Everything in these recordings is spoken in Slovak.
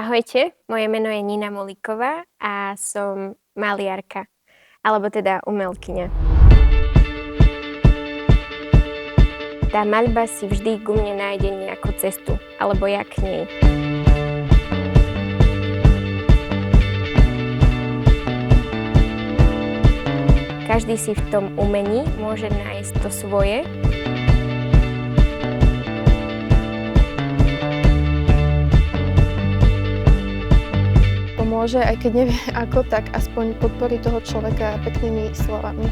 Ahojte, moje meno je Nina Molíková a som maliarka, alebo teda umelkyňa. Tá maľba si vždy ku mne nájde nejakú cestu, alebo ja k nej. Každý si v tom umení môže nájsť to svoje. Pomôže, aj keď nevie ako, tak aspoň podporí toho človeka peknými slovami.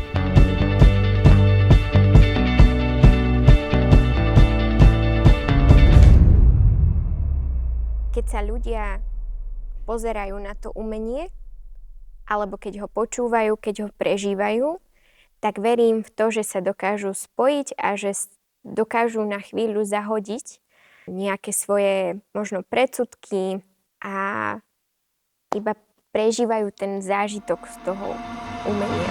Keď sa ľudia pozerajú na to umenie, alebo keď ho počúvajú, keď ho prežívajú, tak verím v to, že sa dokážu spojiť a že dokážu na chvíľu zahodiť nejaké svoje možno predsudky a iba prežívajú ten zážitok z toho umenia.